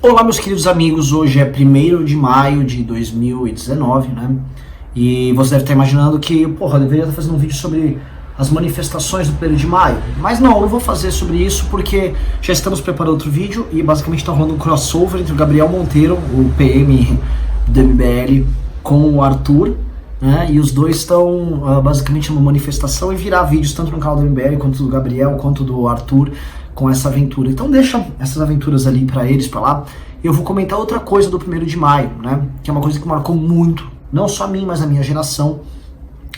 Olá, meus queridos amigos, hoje é 1º de maio de 2019, né? E você deve estar imaginando que, porra, eu deveria estar fazendo um vídeo sobre as manifestações do 1º de maio. Mas não, eu não vou fazer sobre isso porque já estamos preparando outro vídeo e basicamente está rolando um crossover entre o Gabriel Monteiro, o PM do MBL, com o Arthur, né? E os dois estão basicamente numa manifestação e virar vídeos tanto no canal do MBL quanto do Gabriel, quanto do Arthur, com essa aventura. Então deixa essas aventuras ali pra eles, pra lá. Eu vou comentar outra coisa do 1º de maio, né? Que é uma coisa que marcou muito, não só a mim, mas a minha geração,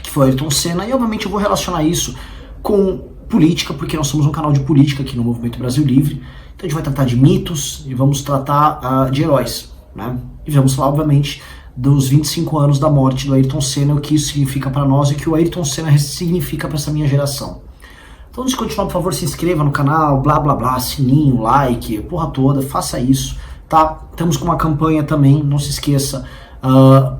que foi o Ayrton Senna. E obviamente eu vou relacionar isso com política, porque nós somos um canal de política aqui no Movimento Brasil Livre. Então a gente vai tratar de mitos e vamos tratar de heróis, né? E vamos falar, obviamente, dos 25 anos da morte do Ayrton Senna, o que isso significa pra nós e o que o Ayrton Senna significa pra essa minha geração. Então, antes de continuar, por favor, se inscreva no canal, blá blá blá, sininho, like, porra toda, faça isso, tá? Estamos com uma campanha também, não se esqueça,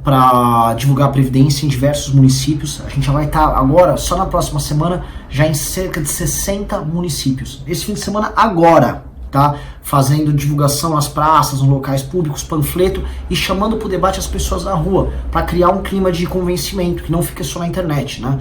para divulgar a Previdência em diversos municípios. A gente já vai estar agora, só na próxima semana, já em cerca de 60 municípios. Esse fim de semana agora, tá? Fazendo divulgação nas praças, nos locais públicos, panfleto e chamando para o debate as pessoas na rua, para criar um clima de convencimento, que não fique só na internet, né?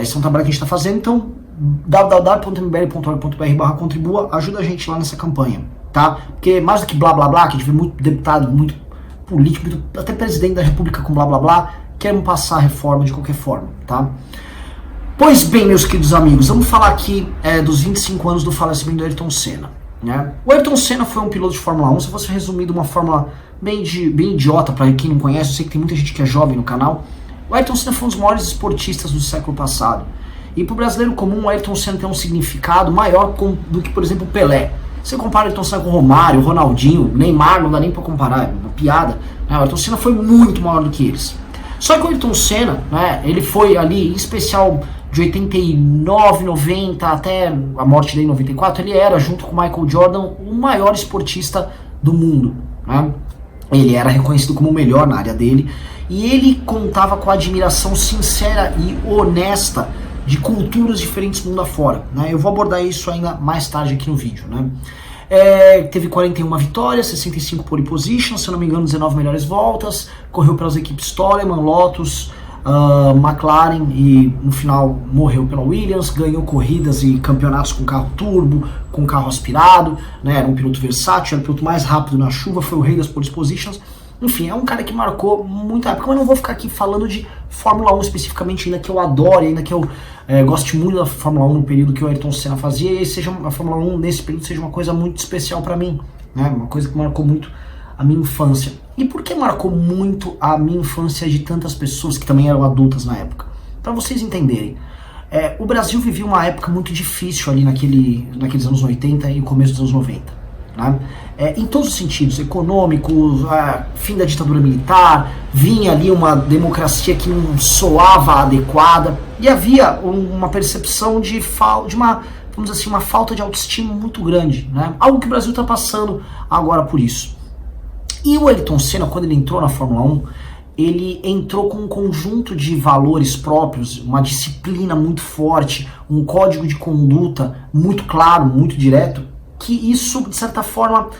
Esse é um trabalho que a gente está fazendo, então www.mbl.org.br/contribua, ajuda a gente lá nessa campanha, tá? Porque mais do que blá blá blá, que a gente vê muito deputado, muito político, até presidente da república com blá blá blá, querem passar a reforma de qualquer forma, tá? Pois bem, meus queridos amigos, vamos falar aqui dos 25 anos do falecimento do Ayrton Senna, né? O Ayrton Senna foi um piloto de Fórmula 1, se fosse resumir de uma forma bem idiota para quem não conhece, eu sei que tem muita gente que é jovem no canal. O Ayrton Senna foi um dos maiores esportistas do século passado. E para o brasileiro comum, o Ayrton Senna tem um significado maior do que, por exemplo, o Pelé. Você compara o Ayrton Senna com o Romário, o Ronaldinho, o Neymar, não dá nem para comparar, é uma piada. O Ayrton Senna foi muito maior do que eles. Só que o Ayrton Senna, né, ele foi ali, em especial de 89, 90 até a morte dele em 94, ele era, junto com o Michael Jordan, o maior esportista do mundo, né? Ele era reconhecido como o melhor na área dele e ele contava com a admiração sincera e honesta de culturas diferentes mundo afora, né? Eu vou abordar isso ainda mais tarde aqui no vídeo, né? Teve 41 vitórias, 65 pole positions, se eu não me engano 19 melhores voltas, correu pelas equipes Toleman, Lotus, McLaren e no final morreu pela Williams, ganhou corridas e campeonatos com carro turbo, com carro aspirado, né? Era um piloto versátil, era o piloto mais rápido na chuva, foi o rei das pole positions. Enfim, é um cara que marcou muita época, mas não vou ficar aqui falando de Fórmula 1 especificamente, ainda que eu adore, ainda que eu goste muito da Fórmula 1 no período que o Ayrton Senna fazia, e seja a Fórmula 1 nesse período seja uma coisa muito especial para mim, né? Uma coisa que marcou muito a minha infância. E por que marcou muito a minha infância de tantas pessoas que também eram adultas na época? Para vocês entenderem, o Brasil vivia uma época muito difícil ali naqueles anos 80 e o começo dos anos 90. Né? Em todos os sentidos, econômicos, fim da ditadura militar, vinha ali uma democracia que não soava adequada e havia uma percepção de uma, vamos dizer assim, uma falta de autoestima muito grande, né? Algo que o Brasil está passando agora por isso. E o Ayrton Senna, quando ele entrou na Fórmula 1, ele entrou com um conjunto de valores próprios, uma disciplina muito forte, um código de conduta muito claro, muito direto, que isso, de certa forma,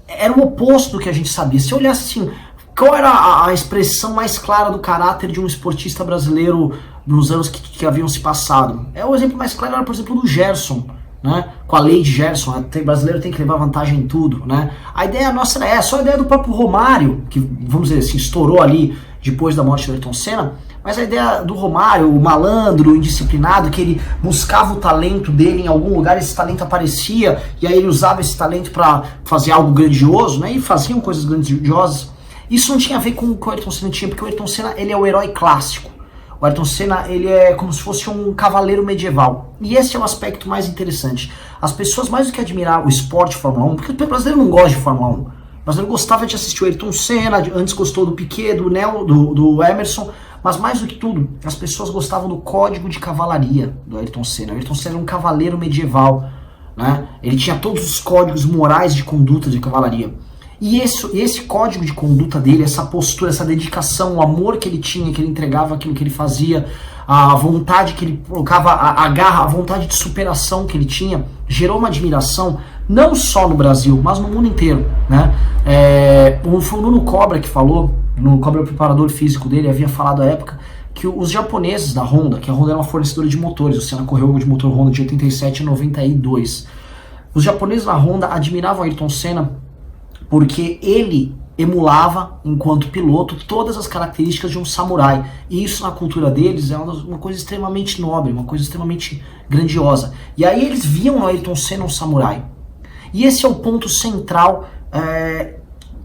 era o oposto do que a gente sabia. Se eu olhasse assim, qual era a expressão mais clara do caráter de um esportista brasileiro nos anos que haviam se passado? O exemplo mais claro era, por exemplo, do Gerson, né? Com a lei de Gerson, o brasileiro tem que levar vantagem em tudo, né? A ideia nossa era essa, só a ideia do próprio Romário, que, vamos dizer assim, estourou ali depois da morte do Ayrton Senna, mas a ideia do Romário, o malandro, o indisciplinado, que ele buscava o talento dele em algum lugar, esse talento aparecia, e aí ele usava esse talento para fazer algo grandioso, né? E faziam coisas grandiosas. Isso não tinha a ver com o que o Ayrton Senna tinha, porque o Ayrton Senna, ele é o herói clássico. O Ayrton Senna, ele é como se fosse um cavaleiro medieval. E esse é o aspecto mais interessante. As pessoas, mais do que admirar o esporte Fórmula 1, porque o brasileiro não gosta de Fórmula 1. O brasileiro gostava de assistir o Ayrton Senna, antes gostou do Piquet, do Emerson, mas mais do que tudo, as pessoas gostavam do código de cavalaria do Ayrton Senna. O Ayrton Senna era um cavaleiro medieval, né? Ele tinha todos os códigos morais de conduta de cavalaria. E esse código de conduta dele, essa postura, essa dedicação, o amor que ele tinha, que ele entregava aquilo que ele fazia, a vontade que ele colocava, a garra, a vontade de superação que ele tinha, gerou uma admiração não só no Brasil, mas no mundo inteiro, né? Foi o Nuno Cobra que falou, o Nuno Cobra, o preparador físico dele, havia falado à época que os japoneses da Honda, que a Honda era uma fornecedora de motores, o Senna correu de motor Honda de 87 a 92, os japoneses da Honda admiravam Ayrton Senna porque ele emulava, enquanto piloto, todas as características de um samurai. E isso na cultura deles é uma coisa extremamente nobre, uma coisa extremamente grandiosa. E aí eles viam no Ayrton Senna um samurai. E esse é o ponto central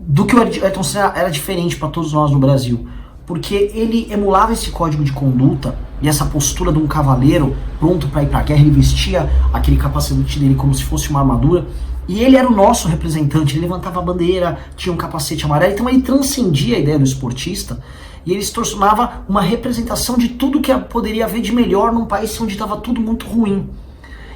do que o Ayrton Senna era diferente para todos nós no Brasil. Porque ele emulava esse código de conduta e essa postura de um cavaleiro pronto para ir para a guerra. Ele vestia aquele capacete dele como se fosse uma armadura. E ele era o nosso representante, ele levantava a bandeira, tinha um capacete amarelo, então ele transcendia a ideia do esportista e ele se tornava uma representação de tudo que poderia haver de melhor num país onde estava tudo muito ruim.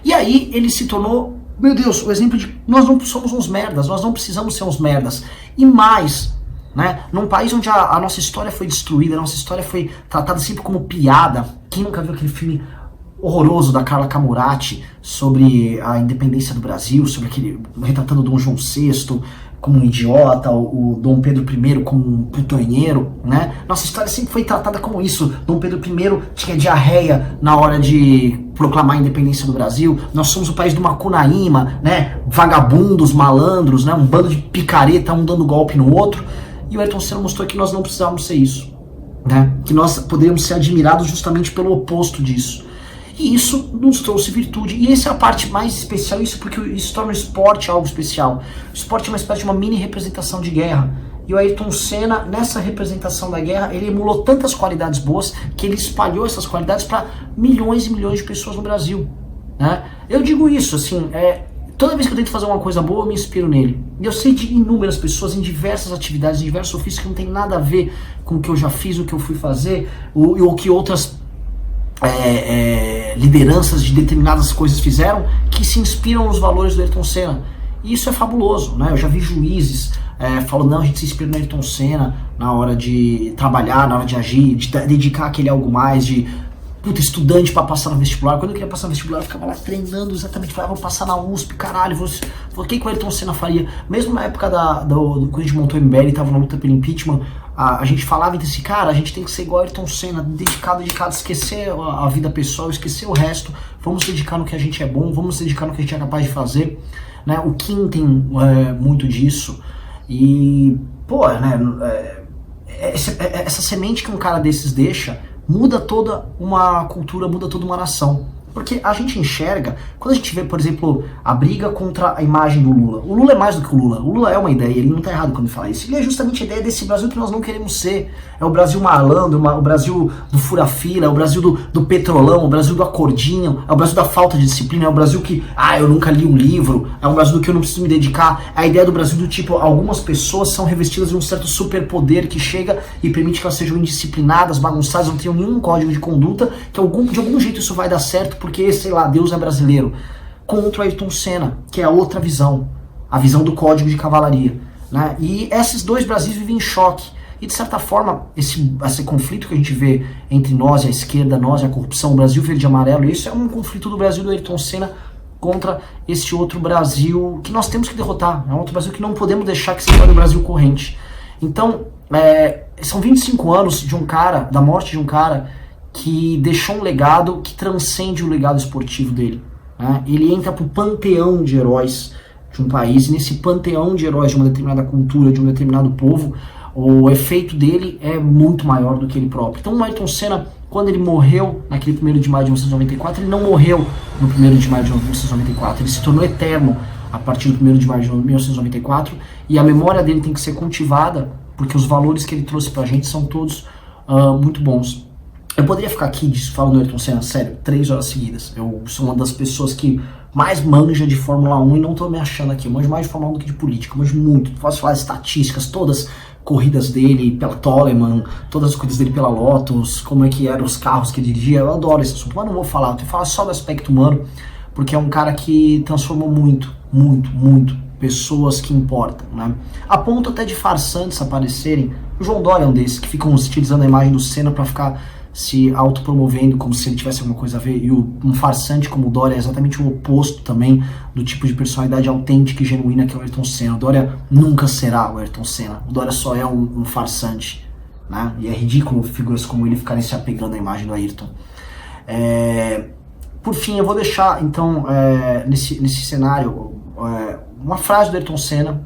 E aí ele se tornou, meu Deus, o exemplo de nós não somos uns merdas, nós não precisamos ser uns merdas. E mais, né, num país onde a nossa história foi destruída, a nossa história foi tratada sempre como piada. Quem nunca viu aquele filme horroroso da Carla Camurati sobre a independência do Brasil, sobre aquele, retratando Dom João VI como um idiota, o Dom Pedro I como um putanheiro, né? Nossa história sempre foi tratada como isso. Dom Pedro I tinha diarreia na hora de proclamar a independência do Brasil. Nós somos o país do Macunaíma, né? Vagabundos, malandros, né? Um bando de picareta, um dando golpe no outro. E o Ayrton Senna mostrou que nós não precisávamos ser isso, né? Que nós poderíamos ser admirados justamente pelo oposto disso. E isso nos trouxe virtude. E essa é a parte mais especial, isso porque isso torna o esporte algo especial. O esporte é uma espécie de uma mini representação de guerra. E o Ayrton Senna, nessa representação da guerra, ele emulou tantas qualidades boas que ele espalhou essas qualidades para milhões e milhões de pessoas no Brasil, né? Eu digo isso, assim, toda vez que eu tento fazer uma coisa boa, eu me inspiro nele. E eu sei de inúmeras pessoas em diversas atividades, em diversos ofícios que não tem nada a ver com o que eu já fiz, o que eu fui fazer, ou que outras lideranças de determinadas coisas fizeram, que se inspiram nos valores do Ayrton Senna. E isso é fabuloso, né? Eu já vi juízes falando, não, a gente se inspira no Ayrton Senna na hora de trabalhar, na hora de agir, de dedicar aquele algo mais, de estudante para passar no vestibular. Quando eu queria passar no vestibular, eu ficava lá treinando exatamente, falava, vou passar na USP, caralho, o que o Ayrton Senna faria? Mesmo na época quando a gente montou o MBL e tava na luta pelo impeachment, a gente falava entre si, cara, a gente tem que ser igual a Ayrton Senna, dedicado, esquecer a vida pessoal, esquecer o resto, vamos se dedicar no que a gente é bom, vamos se dedicar no que a gente é capaz de fazer, né? O Kim tem muito disso, e, essa semente que um cara desses deixa, muda toda uma cultura, muda toda uma nação. Porque a gente enxerga, quando a gente vê, por exemplo, a briga contra a imagem do Lula. O Lula é mais do que o Lula. O Lula é uma ideia, ele não está errado quando ele fala isso. Ele é justamente a ideia desse Brasil que nós não queremos ser. É o Brasil malandro, o Brasil do fura-fila, é o Brasil do petrolão, o Brasil do acordinho, é o Brasil da falta de disciplina, é o Brasil que, eu nunca li um livro, é o Brasil do que eu não preciso me dedicar. É a ideia do Brasil do tipo, algumas pessoas são revestidas de um certo superpoder que chega e permite que elas sejam indisciplinadas, bagunçadas, não tenham nenhum código de conduta, que de algum jeito isso vai dar certo, porque, sei lá, Deus é brasileiro. Contra o Ayrton Senna, que é a outra visão, a visão do código de cavalaria, né? E esses dois Brasis vivem em choque. E de certa forma, esse conflito que a gente vê entre nós e a esquerda, nós e a corrupção, o Brasil verde e amarelo, isso é um conflito do Brasil do Ayrton Senna contra esse outro Brasil que nós temos que derrotar. É um outro Brasil que não podemos deixar que se torne o Brasil corrente. Então, são 25 anos da morte de um cara que deixou um legado que transcende o legado esportivo dele, né? Ele entra pro panteão de heróis de um país, e nesse panteão de heróis de uma determinada cultura, de um determinado povo, o efeito dele é muito maior do que ele próprio. Então o Ayrton Senna, quando ele morreu naquele 1º de maio de 1994, ele não morreu no 1º de maio de 1994, ele se tornou eterno a partir do 1º de maio de 1994, e a memória dele tem que ser cultivada, porque os valores que ele trouxe pra gente são todos muito bons. Eu poderia ficar aqui falando do Ayrton Senna, sério, 3 horas seguidas. Eu sou uma das pessoas que mais manja de Fórmula 1 e não tô me achando aqui. Eu manjo mais de Fórmula 1 do que de política, eu manjo muito. Posso falar de estatísticas, todas corridas dele pela Toleman, todas as corridas dele pela Lotus, como é que eram os carros que ele dirigia. Eu adoro esse assunto, mas não vou falar. Eu tenho que falar só do aspecto humano, porque é um cara que transformou muito pessoas que importam, né? A ponto até de farsantes aparecerem. O João Dória é um desses, que ficam utilizando a imagem do Senna pra ficar se autopromovendo como se ele tivesse alguma coisa a ver, e um farsante como o Dória é exatamente o oposto também do tipo de personalidade autêntica e genuína que é o Ayrton Senna. O Dória nunca será o Ayrton Senna, o Dória só é um farsante, né? E é ridículo figuras como ele ficarem se apegando à imagem do Ayrton. Por fim, eu vou deixar então nesse cenário uma frase do Ayrton Senna.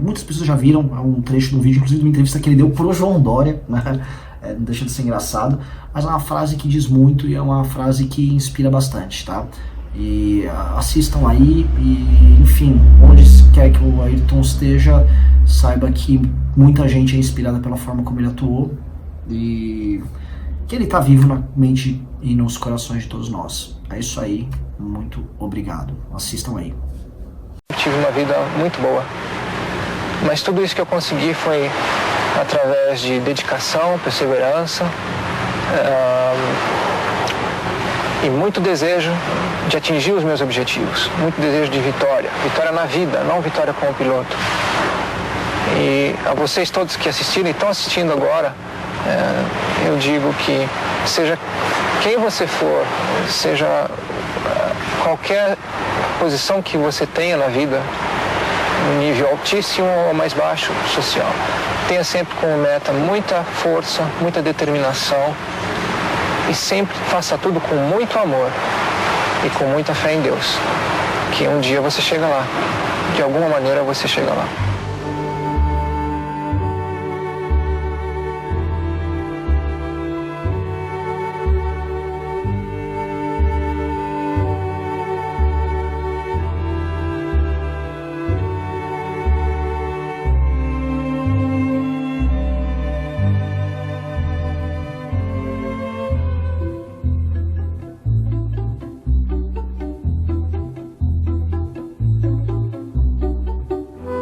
Muitas pessoas já viram, é um trecho de um vídeo, inclusive de uma entrevista que ele deu pro João Dória, né? Não deixa de ser engraçado, mas é uma frase que diz muito e é uma frase que inspira bastante, tá? E assistam aí, e enfim, onde quer que o Ayrton esteja, saiba que muita gente é inspirada pela forma como ele atuou e que ele tá vivo na mente e nos corações de todos nós. É isso aí, muito obrigado. Assistam aí. Eu tive uma vida muito boa, mas tudo isso que eu consegui foi através de dedicação, perseverança e muito desejo de atingir os meus objetivos, muito desejo de vitória na vida, não vitória como piloto. E a vocês todos que assistiram e estão assistindo agora, eu digo que seja quem você for, seja qualquer posição que você tenha na vida, no nível altíssimo ou mais baixo social, tenha sempre como meta muita força, muita determinação e sempre faça tudo com muito amor e com muita fé em Deus, que um dia você chega lá, de alguma maneira você chega lá.